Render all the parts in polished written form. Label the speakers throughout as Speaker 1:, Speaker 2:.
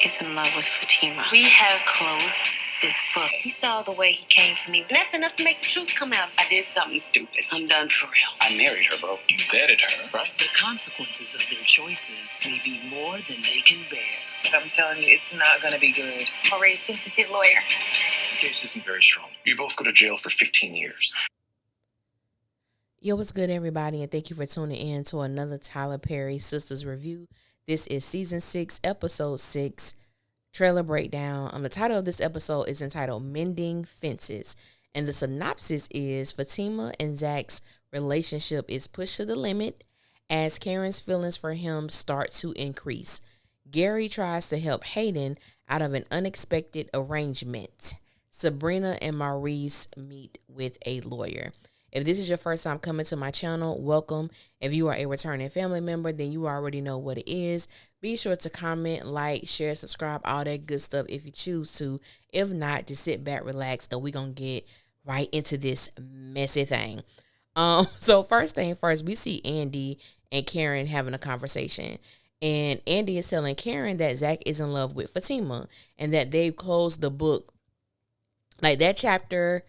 Speaker 1: is in love with Fatima. We have closed this book. You saw the way he came for me. And that's enough to make the truth come out. I did something stupid. I'm done for real.
Speaker 2: I married her, bro. You vetted her, right?
Speaker 3: The consequences of their choices may be more than they can bear.
Speaker 4: I'm telling you, it's not going to be good.
Speaker 1: Already sent to see a lawyer.
Speaker 2: The case isn't very strong. You both go to jail for 15 years.
Speaker 5: Yo, what's good, everybody, and thank you for tuning in to another Tyler Perry Sisters review. This is season 6, episode 6, trailer breakdown. The title of this episode is entitled Mending Fences, and the synopsis is Fatima and Zach's relationship is pushed to the limit as Karen's feelings for him start to increase. Gary tries to help Hayden out of an unexpected arrangement. Sabrina and Maurice meet with a lawyer. If this is your first time coming to my channel, welcome. If you are a returning family member, then you already know what it is. Be sure to comment, like, share, subscribe, all that good stuff if you choose to. If not, just sit back, relax, and we're going to get right into this messy thing. So first thing first, we see Andy and Karen having a conversation. And Andy is telling Karen that Zach is in love with Fatima and that they've closed the book. Like, that chapter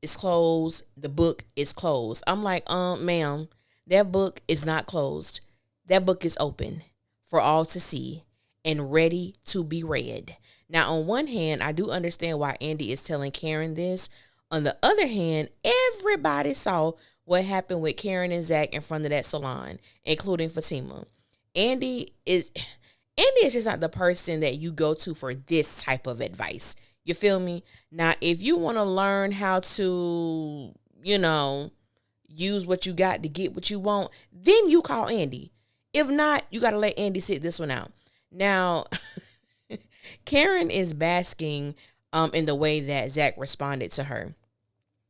Speaker 5: is closed. The book is closed. I'm like, ma'am, that book is not closed. That book is open for all to see and ready to be read. Now, on one hand, I do understand why Andy is telling Karen this. On the other hand, everybody saw what happened with Karen and Zach in front of that salon, including Fatima. Andy is just not the person that you go to for this type of advice. You feel me? Now, if you want to learn how to, use what you got to get what you want, then you call Andy. If not, you got to let Andy sit this one out. Now, Karen is basking in the way that Zach responded to her.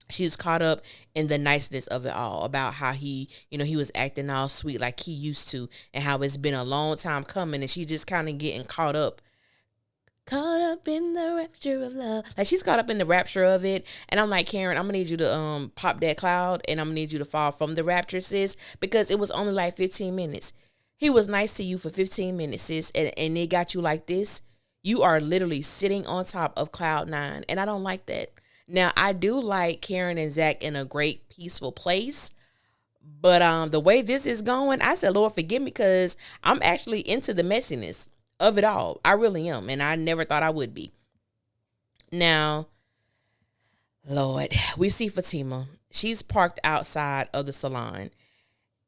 Speaker 5: She's caught up in the niceness of it all, about how he was acting all sweet like he used to, and how it's been a long time coming, and she just kind of getting caught up in the rapture of love. Like, she's caught up in the rapture of it. And I'm like, Karen, I'm gonna need you to pop that cloud, and I'm gonna need you to fall from the rapture, sis, because it was only like 15 minutes. He was nice to you for 15 minutes, sis, and they got you like this. You are literally sitting on top of cloud 9, and I don't like that. Now, I do like Karen and Zach in a great peaceful place, but the way this is going, I said, Lord, forgive me, because I'm actually into the messiness of it all. I really am, and I never thought I would be. Now, Lord, we see Fatima. She's parked outside of the salon,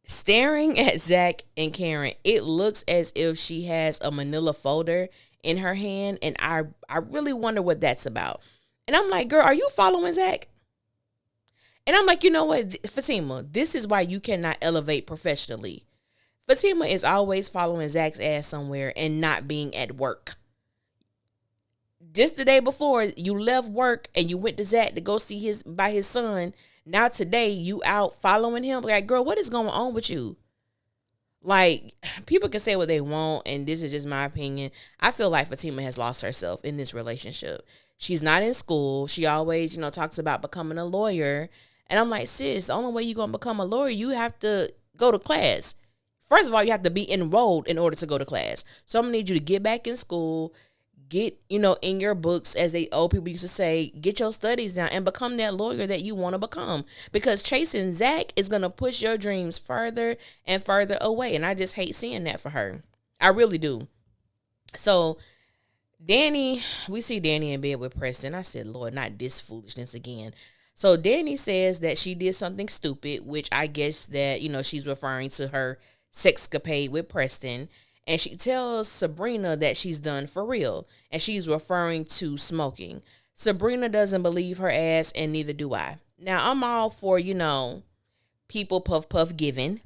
Speaker 5: staring at Zach and Karen. It looks as if she has a manila folder in her hand, and I really wonder what that's about. And I'm like, girl, are you following Zach? And I'm like, you know what, Fatima, this is why you cannot elevate professionally. Fatima is always following Zach's ass somewhere and not being at work. Just the day before, you left work and you went to Zach to go see his son. Now today, you out following him. Like, girl, what is going on with you? Like, people can say what they want, and this is just my opinion. I feel like Fatima has lost herself in this relationship. She's not in school. She always, talks about becoming a lawyer. And I'm like, sis, the only way you're going to become a lawyer, you have to go to class. First of all, you have to be enrolled in order to go to class. So I'm going to need you to get back in school, get, in your books, as they old people used to say, get your studies down and become that lawyer that you want to become. Because chasing Zach is going to push your dreams further and further away. And I just hate seeing that for her. I really do. So we see Danny in bed with Preston. I said, Lord, not this foolishness again. So Danny says that she did something stupid, which I guess that, she's referring to her sexcapade with Preston. And she tells Sabrina that she's done for real. And she's referring to smoking. Sabrina doesn't believe her ass, and neither do I. Now, I'm all for, people puff giving.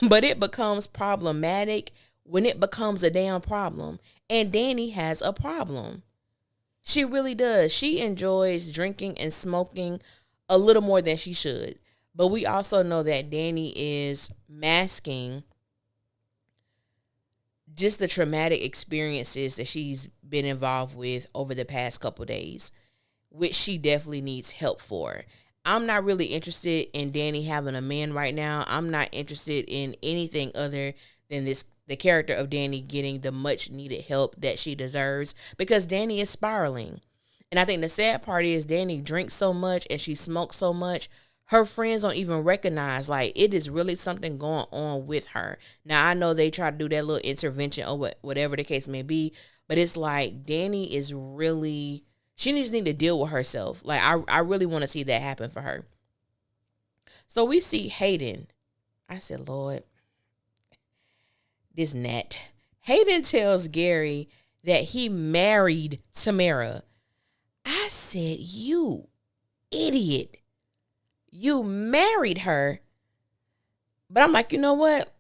Speaker 5: But it becomes problematic when it becomes a damn problem. And Danny has a problem. She really does. She enjoys drinking and smoking a little more than she should. But we also know that Danny is masking just the traumatic experiences that she's been involved with over the past couple days, which she definitely needs help for. I'm not really interested in Danny having a man right now. I'm not interested in anything other than this the character of Danny getting the much needed help that she deserves, because Danny is spiraling. And I think the sad part is Danny drinks so much and she smokes so much, her friends don't even recognize, like, it is really something going on with her. Now, I know they try to do that little intervention or whatever the case may be, but it's like Danny is really, she just need to deal with herself. Like, I really want to see that happen for her. So we see Hayden. I said, Lord, this Nat. Hayden tells Gary that he married Tamara. I said, you idiot. You married her. But I'm like, you know what?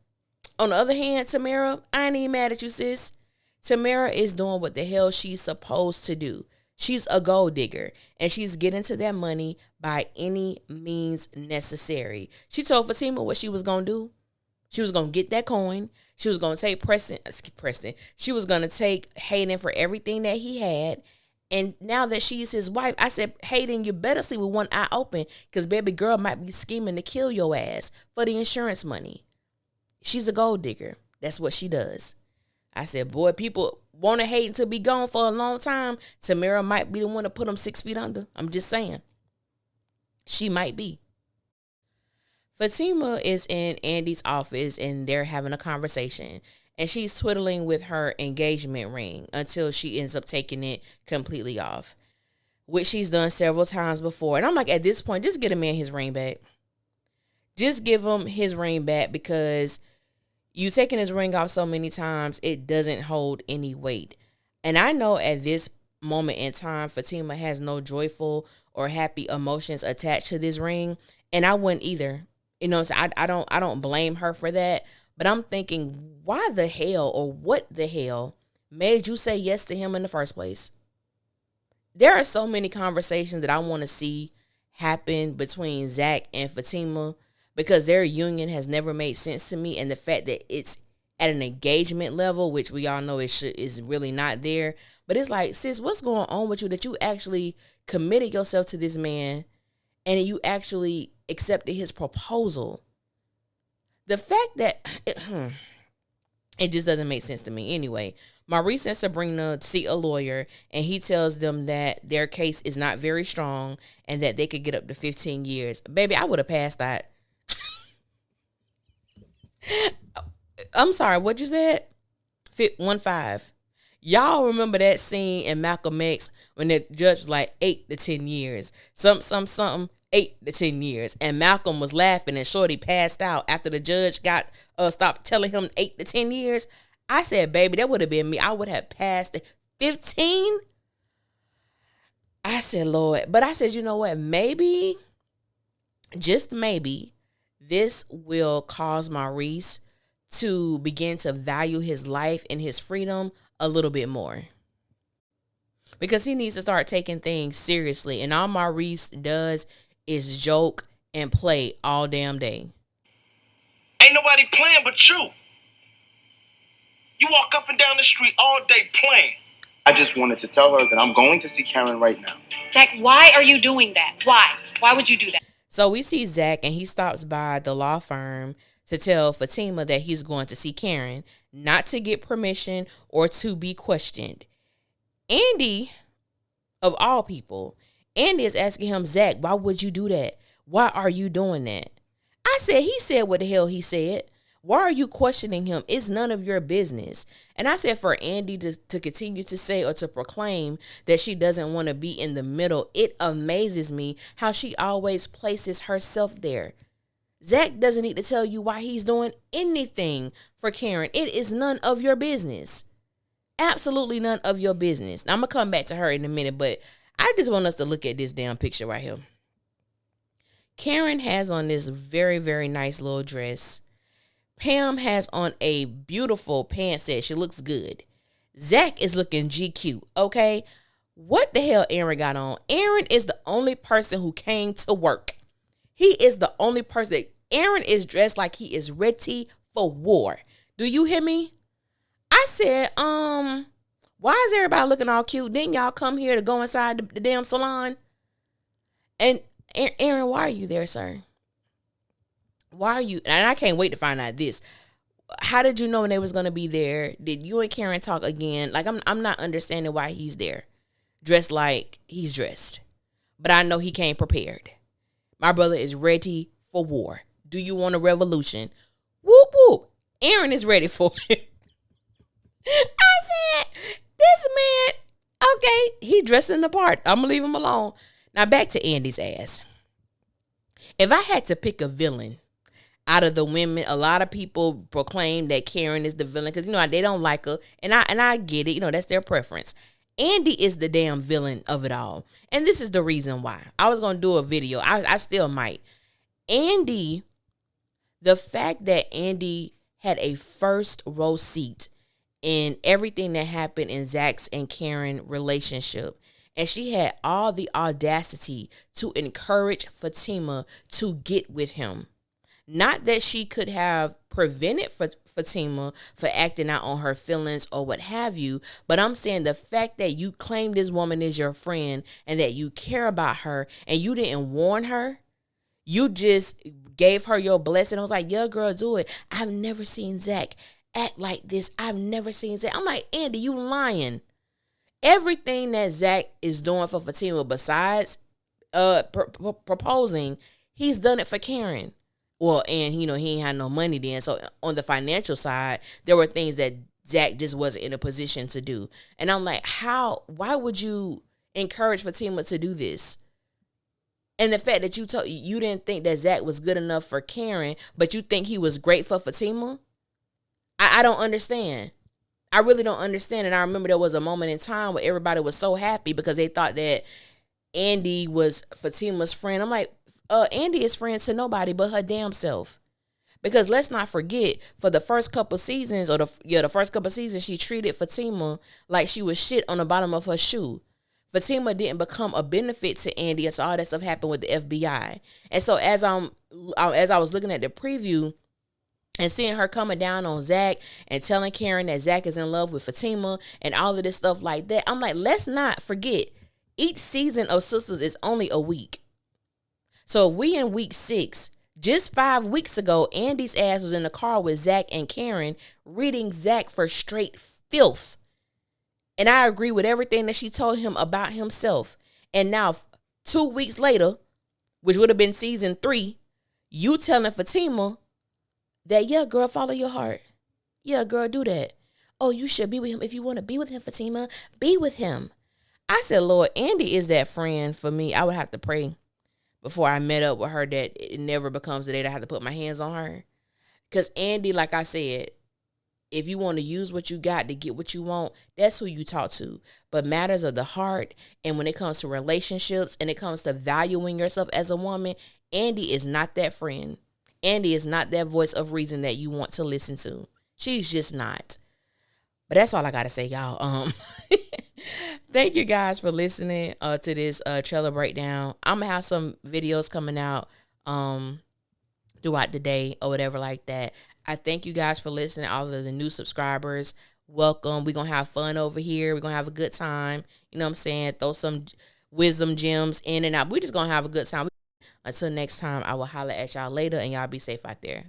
Speaker 5: On the other hand, Tamara, I ain't even mad at you, sis. Tamara is doing what the hell she's supposed to do. She's a gold digger, and she's getting to that money by any means necessary. She told Fatima what she was going to do. She was going to get that coin. She was going to take Preston. She was going to take Hayden for everything that he had. And now that she's his wife, I said, Hayden, you better sleep with one eye open, because baby girl might be scheming to kill your ass for the insurance money. She's a gold digger. That's what she does. I said, boy, people wanted Hayden to be gone for a long time. Tamara might be the one to put him 6 feet under. I'm just saying. She might be. Fatima is in Andy's office and they're having a conversation. And she's twiddling with her engagement ring until she ends up taking it completely off, which she's done several times before. And I'm like, at this point, just get a man his ring back. Just give him his ring back, because you taking his ring off so many times, it doesn't hold any weight. And I know at this moment in time, Fatima has no joyful or happy emotions attached to this ring. And I wouldn't either. You know, so I don't blame her for that. But I'm thinking, why the hell or what the hell made you say yes to him in the first place? There are so many conversations that I want to see happen between Zach and Fatima, because their union has never made sense to me. And the fact that it's at an engagement level, which we all know is really not there. But it's like, sis, what's going on with you that you actually committed yourself to this man and you actually accepted his proposal? The fact that it just doesn't make sense to me. Anyway, Maurice and Sabrina see a lawyer, and he tells them that their case is not very strong and that they could get up to 15 years. Baby, I would have passed that. I'm sorry, what you said? 15. Y'all remember that scene in Malcolm X when the judge was like 8 to 10 years? Something. 8 to 10 years. And Malcolm was laughing and Shorty passed out after the judge got stopped telling him 8 to 10 years. I said, baby, that would have been me. I would have passed 15. I said, Lord. But I said, you know what? Maybe, just maybe, this will cause Maurice to begin to value his life and his freedom a little bit more. Because he needs to start taking things seriously. And all Maurice does is joke and play all damn day.
Speaker 2: Ain't nobody playing but you. You walk up and down the street all day playing. I just wanted to tell her that I'm going to see Karen right now.
Speaker 1: Zach, why are you doing that? Why? Why would you do that?
Speaker 5: So we see Zach, and he stops by the law firm to tell Fatima that he's going to see Karen, not to get permission or to be questioned. Andy, of all people, Andy is asking him, Zach, why would you do that? Why are you doing that? I said, he said what the hell he said. Why are you questioning him? It's none of your business. And I said for Andy to continue to say or to proclaim that she doesn't want to be in the middle, it amazes me how she always places herself there. Zach doesn't need to tell you why he's doing anything for Karen. It is none of your business. Absolutely none of your business. Now, I'm going to come back to her in a minute, but I just want us to look at this damn picture right here. Karen has on this very, very nice little dress. Pam has on a beautiful pant set. She looks good. Zach is looking GQ, okay? What the hell Aaron got on? Aaron is the only person who came to work. He is the only person. Aaron is dressed like he is ready for war. Do you hear me? I said, why is everybody looking all cute? Didn't y'all come here to go inside the damn salon? And Aaron, why are you there, sir? Why are you? And I can't wait to find out this. How did you know when they was gonna be there? Did you and Karen talk again? Like I'm not understanding why he's there, dressed like he's dressed. But I know he came prepared. My brother is ready for war. Do you want a revolution? Whoop whoop. Aaron is ready for it. I said, this man, okay, he dressing the part. I'm gonna leave him alone. Now back to Andy's ass. If I had to pick a villain out of the women, a lot of people proclaim that Karen is the villain because, you know, they don't like her. And I get it. You know, that's their preference. Andy is the damn villain of it all. And this is the reason why. I was going to do a video. I still might. Andy, the fact that Andy had a first row seat in everything that happened in Zach's and Karen relationship. And she had all the audacity to encourage Fatima to get with him. Not that she could have prevented Fatima for acting out on her feelings or what have you, but I'm saying the fact that you claim this woman is your friend and that you care about her and you didn't warn her, you just gave her your blessing. I was like, yeah, girl, do it. I've never seen Zach act like this. I've never seen Zach. I'm like, Andy, you lying. Everything that Zach is doing for Fatima besides proposing, he's done it for Karen. Well, and, you know, he ain't had no money then. So on the financial side, there were things that Zach just wasn't in a position to do. And I'm like, why would you encourage Fatima to do this? And the fact that you didn't think that Zach was good enough for Karen, but you think he was great for Fatima? I don't understand. I really don't understand. And I remember there was a moment in time where everybody was so happy because they thought that Andy was Fatima's friend. I'm like, Andy is friends to nobody but her damn self. Because let's not forget, for the first couple seasons, she treated Fatima like she was shit on the bottom of her shoe. Fatima didn't become a benefit to Andy until all that stuff happened with the FBI. And so as I was looking at the preview and seeing her coming down on Zach and telling Karen that Zach is in love with Fatima and all of this stuff like that, I'm like, let's not forget, each season of Sistas is only a week. So if we in week 6, just 5 weeks ago, Andy's ass was in the car with Zach and Karen reading Zach for straight filth. And I agree with everything that she told him about himself. And now 2 weeks later, which would have been season 3, you telling Fatima that, yeah, girl, follow your heart. Yeah, girl, do that. Oh, you should be with him. If you want to be with him, Fatima, be with him. I said, Lord, Andy is that friend for me. I would have to pray before I met up with her that it never becomes the day that I have to put my hands on her. Because Andy, like I said, if you want to use what you got to get what you want, that's who you talk to. But matters of the heart, and when it comes to relationships and it comes to valuing yourself as a woman, Andy is not that friend. Andy is not that voice of reason that you want to listen to. She's just not. But that's all I got to say, y'all. Thank you guys for listening to this trailer breakdown. I'm going to have some videos coming out throughout the day or whatever like that. I thank you guys for listening. All of the new subscribers, welcome. We're going to have fun over here. We're going to have a good time. You know what I'm saying? Throw some wisdom gems in and out. We're just going to have a good time. Until next time, I will holler at y'all later, and y'all be safe out there.